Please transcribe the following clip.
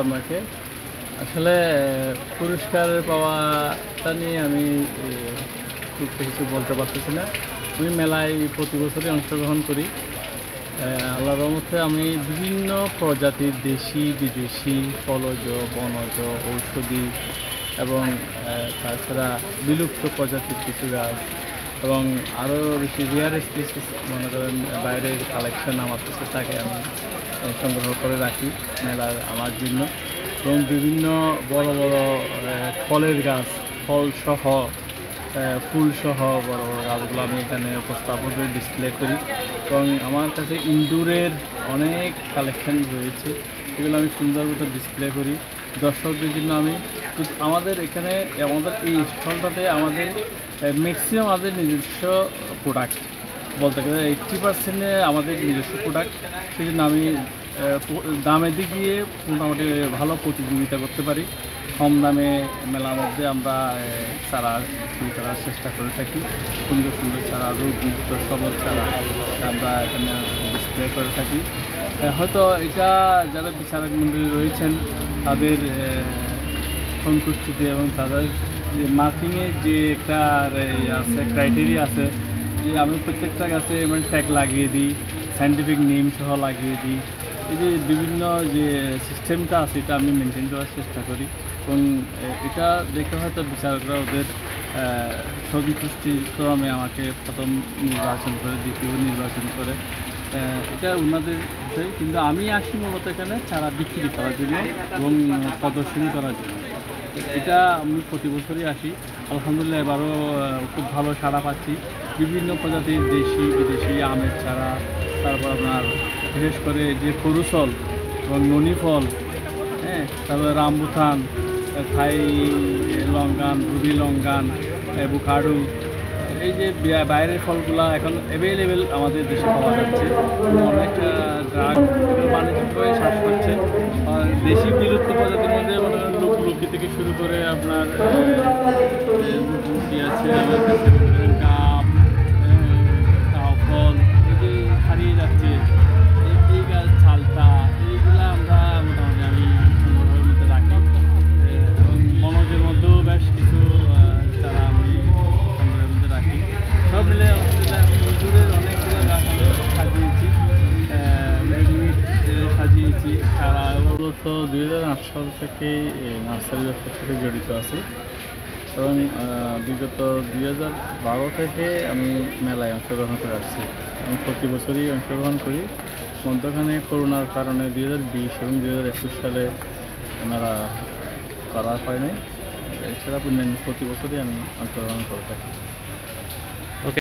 আপনাকে। আসলে পুরস্কার পাওয়াটা নিয়ে আমি খুব কিছু বলতে পারতেছি না। আমি মেলায় প্রতি বছরই অংশগ্রহণ করি। আল্লাহর রহমতে আমি বিভিন্ন প্রজাতির দেশি বিদেশি ফলজ বনজ ঔষধি এবং তাছাড়া বিলুপ্ত প্রজাতির কিছু গাছ এবং আরও বেশি রেয়ার স্পিসিস মনে করেন বাইরের কালেকশন আমার কাছে থাকে, আমি সংগ্রহ করে রাখি মেলার আমার জন্য। এবং বিভিন্ন বড় বড় ফলের গাছ, ফলসহ ফুলসহ বড় বড় গাছগুলো আমি এখানে উপস্থাপন করে ডিসপ্লে করি। এবং আমার কাছে ইনডোরের অনেক কালেকশন রয়েছে, এগুলো আমি সুন্দর মতো ডিসপ্লে করি দর্শকদের জন্য। আমি আমাদের এখানে আমাদের এই স্টলটাতে আমাদের ম্যাক্সিমাম আমাদের নিজস্ব প্রোডাক্ট, বলতে গেলে 80% আমাদের নিজস্ব প্রোডাক্ট। সেই জন্য আমি দামের দিক দিয়ে মোটামুটি ভালো প্রতিযোগিতা করতে পারি। কম দামে মেলার মধ্যে আমরা চারা বিক্রি করার চেষ্টা করে থাকি। সুন্দর সুন্দর চারা, রোগমুক্ত সবল চারা আমরা এখানে ডিসপ্লে করে থাকি। হয়তো এটা যারা বিচারক মণ্ডলী রয়েছেন তাদের সন্তুষ্টিতে এবং তাদের যে মার্কিংয়ের যে একটা আছে ক্রাইটেরিয়া আছে, যে আমি প্রত্যেকটা গাছে মানে ট্যাগ লাগিয়ে দিই, সায়েন্টিফিক নেম সহ লাগিয়ে দিই। এই যে বিভিন্ন যে সিস্টেমটা আছে এটা আমি মেনটেন করার চেষ্টা করি। এবং এটা দেখে হয়তো বিচারকরা ওদের সন্তুষ্টিক্রমে আমাকে প্রথম নির্বাচন করে, দ্বিতীয় নির্বাচন করে, এটা ওনাদের বিষয়। কিন্তু আমি আসি মূলত এখানে চারা বিক্রি করার জন্য এবং প্রদর্শনী করার জন্য। এটা আমি প্রতি বছরই আসি। আলহামদুলিল্লাহ এবারও খুব ভালো সাড়া পাচ্ছি। বিভিন্ন প্রজাতির দেশি বিদেশি আমের চারা, তারপর আপনার বিশেষ করে যে করুচল এবং ননি ফল, তারপরে rambutan, Thai longan, ruby longan, avocado, এই যে বাইরের ফলগুলা এখন অ্যাভেলেবেল আমাদের দেশে পাওয়া যাচ্ছে। অনেক ড্রাগ বাণিজ্যিকভাবে শ্বাস পাচ্ছে। দেশি বিলুপ্ত প্রজাতির মধ্যে মনে করেন লুকি থেকে শুরু করে আপনার লুকি আছে, আমার কাছে গাম, কাউ ফল, এই যে হারিয়ে যাচ্ছে, এই গাছ ছালটা, এইগুলা আমরা মোটামুটি আমি সংগ্রহের মধ্যে রাখি। এবং মনোজের মধ্যেও বেশ কিছু তারা আমি সংগ্রহের মধ্যে রাখি। সব মিলে ইঁদুরের অনেকগুলো গাছ আমি সাজিয়েছি, সাজিয়েছি। তারা মূলত 2008 সাল থেকে নার্সারি ব্যবসার সাথে জড়িত আছি এবং বিগত 2012 থেকে আমি মেলায় অংশগ্রহণ করে আসছি। আমি প্রতি বছরই অংশগ্রহণ করি। মধ্যখানে করোনার কারণে 2020 এবং 2021 সালে ওনারা করা হয়নি। এছাড়া প্রতি বছরই আমি অংশগ্রহণ করে থাকি। ওকে।